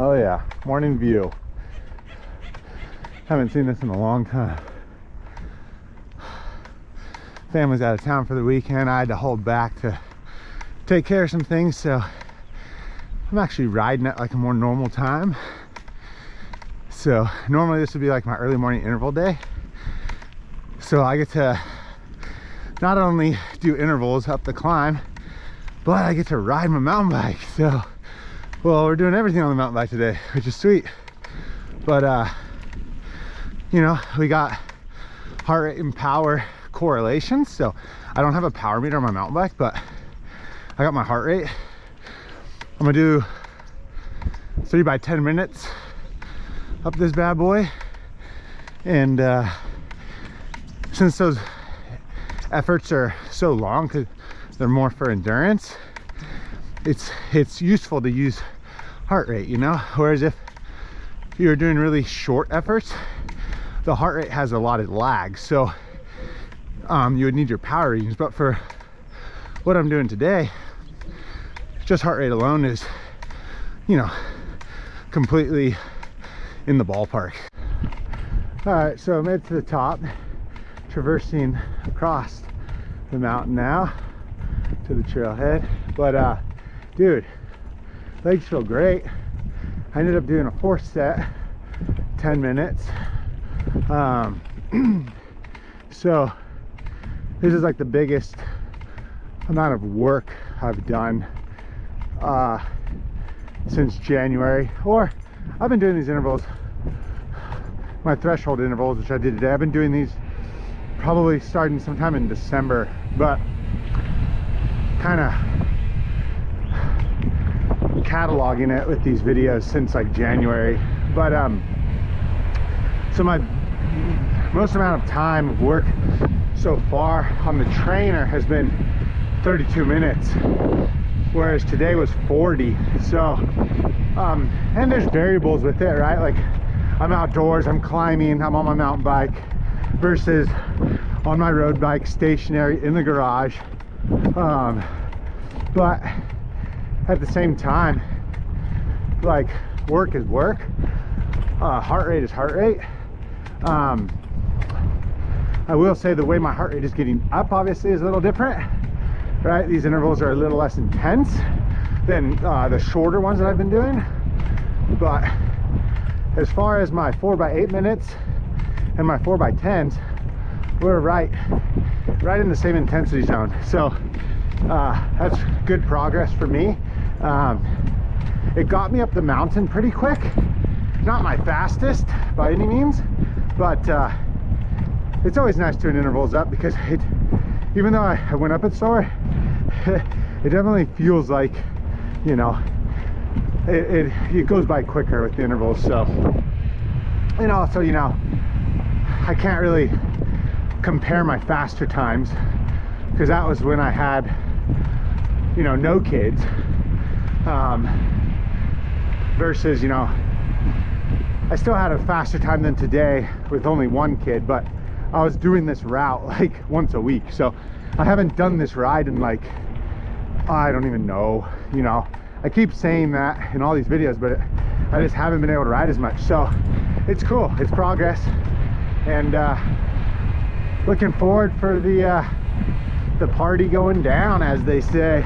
Oh yeah, morning view. Haven't seen this in a long time. Family's out of town for the weekend. I had to hold back to take care of some things, so I'm actually riding at like a more normal time. So normally this would be like my early morning interval day. So I get to not only do intervals up the climb, but I get to ride my mountain bike. So, well, we're doing everything on the mountain bike today, which is sweet. But you know, we got heart rate and power correlations. So I don't have a power meter on my mountain bike, but I got my heart rate. I'm gonna do 3 by 10 minutes up this bad boy. And since those efforts are so long, because they're more for endurance, it's useful to use heart rate, you know. Whereas if you're doing really short efforts, the heart rate has a lot of lag, so you would need your power readings. But for what I'm doing today, just heart rate alone is, you know, completely in the ballpark. All right, so I made it to the top, traversing across the mountain now to the trailhead. But dude, legs feel great. I ended up doing a 4th set, 10 minutes. So this is like the biggest amount of work I've done since January. Or I've been doing these intervals, my threshold intervals, which I did today. I've been doing these probably starting sometime in December, but kind of cataloging it with these videos since like January. But so my most amount of time of work so far on the trainer has been 32 minutes, whereas today was 40. So and there's variables with it, right? Like I'm outdoors, I'm climbing, I'm on my mountain bike versus on my road bike stationary in the garage. But at the same time, like, work is work, heart rate is heart rate. I will say the way my heart rate is getting up obviously is a little different, right? These intervals are a little less intense than the shorter ones that I've been doing. But as far as my 4 by 8 minutes and my 4 by 10s, we're right in the same intensity zone. So that's good progress for me. It got me up the mountain pretty quick. Not my fastest by any means, but it's always nice doing intervals up, because even though I went up it slower, it definitely feels like, you know, it goes by quicker with the intervals. So, and also, you know, I can't really compare my faster times, because that was when I had, you know, no kids, versus, you know, I still had a faster time than today with only 1 kid, but I was doing this route like once a week. So I haven't done this ride in like, I don't even know, you know, I keep saying that in all these videos, but I just haven't been able to ride as much. So it's cool, it's progress, and looking forward for the party going down, as they say.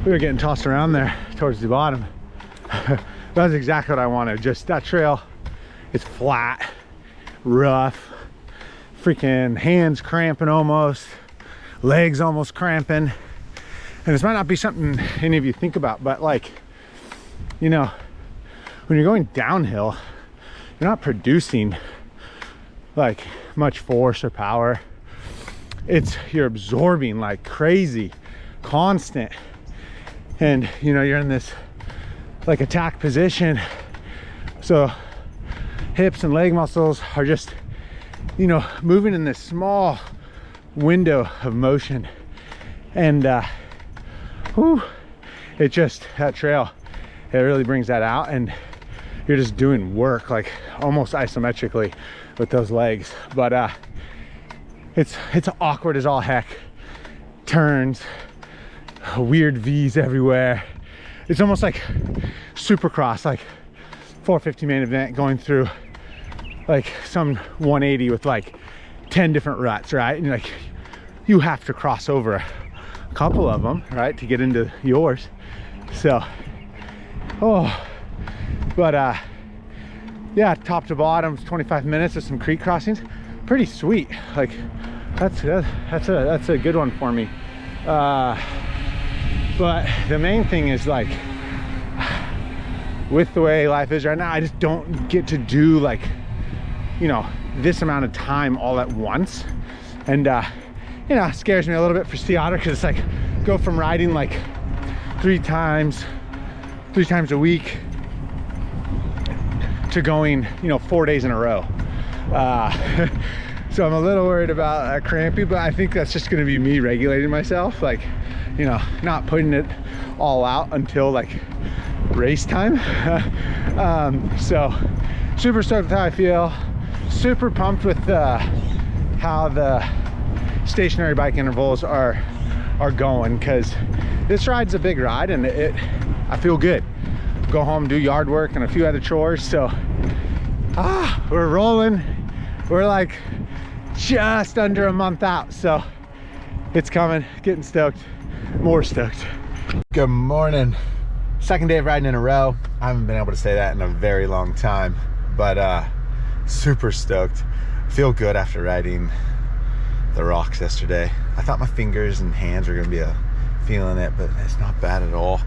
we were getting tossed around there towards the bottom. That's exactly what I wanted. Just that trail is flat, rough, freaking hands cramping almost, legs almost cramping. And this might not be something any of you think about, but like, you know, when you're going downhill, you're not producing like much force or power. You're absorbing like crazy, constant. And you know, you're in this like attack position. So hips and leg muscles are just, you know, moving in this small window of motion. And whew, that trail, it really brings that out, and you're just doing work like almost isometrically with those legs. But it's awkward as all heck. Turns, weird V's everywhere. It's almost like Supercross, like 450 main event going through like some 180 with like 10 different ruts, right? And like you have to cross over a couple of them, right, to get into yours. So but yeah, top to bottom, 25 minutes of some creek crossings. Pretty sweet. Like that's a good one for me. But the main thing is like, with the way life is right now, I just don't get to do like, you know, this amount of time all at once. And you know, it scares me a little bit for Sea Otter, because it's like go from riding like three times a week to going, you know, 4 days in a row. So I'm a little worried about cramping, but I think that's just going to be me regulating myself, like, you know, not putting it all out until like race time. So super stoked with how I feel, super pumped with how the stationary bike intervals are going, because this ride's a big ride, and I feel good. Go home, do yard work and a few other chores. So we're rolling. We're like just under a month out, so it's coming. Getting stoked, more stoked. Good morning. Second day of riding in a row. I haven't been able to say that in a very long time, but super stoked. Feel good after riding the rocks yesterday. I thought my fingers and hands were gonna be feeling it, but it's not bad at all.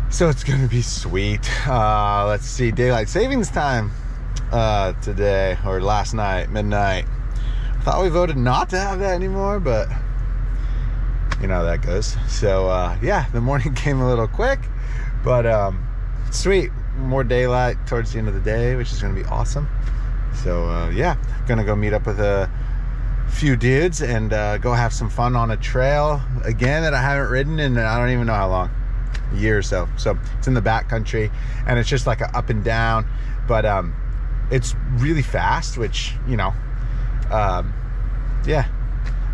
So it's gonna be sweet. Let's see, daylight savings time today, or last night, midnight. I thought we voted not to have that anymore, but you know how that goes. So yeah, the morning came a little quick, but sweet. More daylight towards the end of the day, which is gonna be awesome. So yeah, gonna go meet up with a few dudes and go have some fun on a trail again that I haven't ridden in I don't even know how long, a year or so. So it's in the back country, and it's just like a up and down, but it's really fast, which, you know, yeah,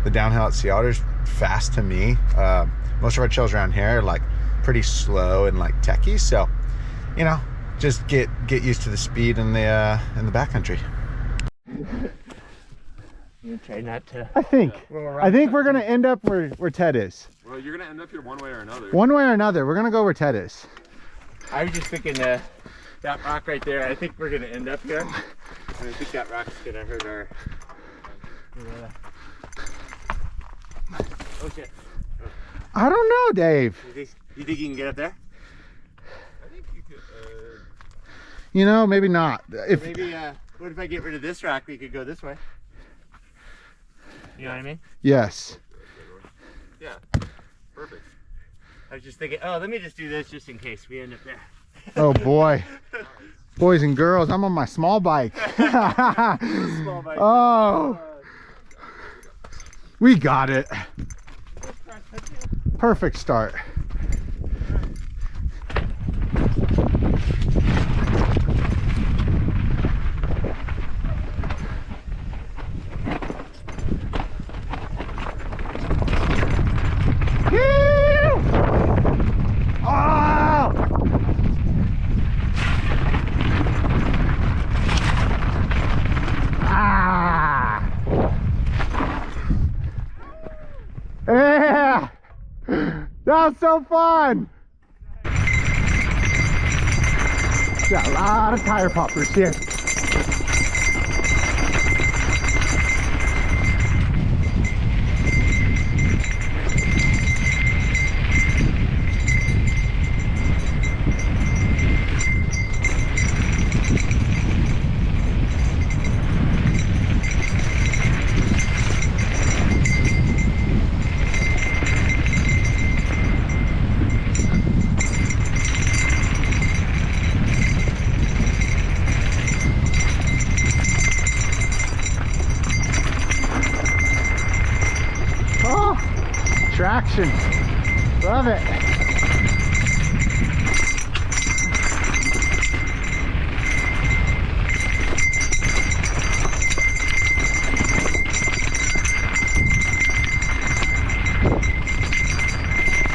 the downhill at Sea Otter's fast to me. Most of our trails around here are like pretty slow and like techie, so, you know, just get used to the speed in the backcountry. You try not to. I think we're gonna end up where Ted is. Well, you're gonna end up here one way or another. One way or another, we're gonna go where Ted is. I was just thinking that rock right there. I think we're gonna end up here, and I think that rock's gonna hurt our. Oh shit! Oh. I don't know, Dave. You think you can get up there? I think you could. You know, maybe not. Maybe. What if I get rid of this rock? We could go this way. You know what I mean? Yes. Yeah. Perfect. I was just thinking, oh, let me just do this just in case we end up there. Oh boy. Boys and girls, I'm on my small bike. Small bike. Oh. We got it. Perfect start. That was so fun. Got a lot of tire poppers here. Traction. Love it.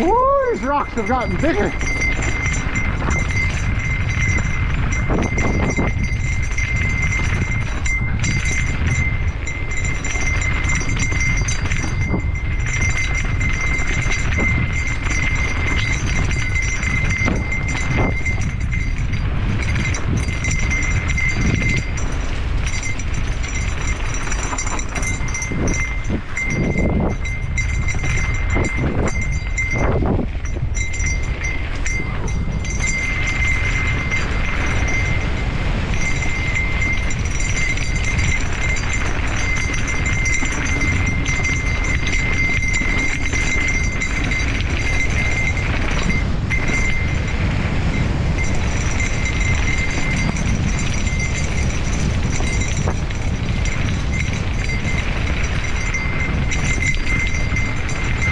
Woo, these rocks have gotten bigger.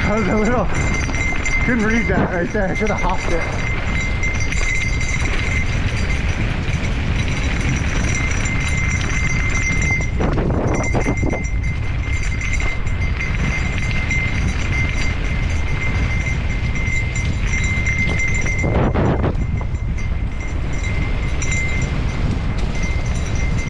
That was a little, couldn't read that right there. I should have hopped it.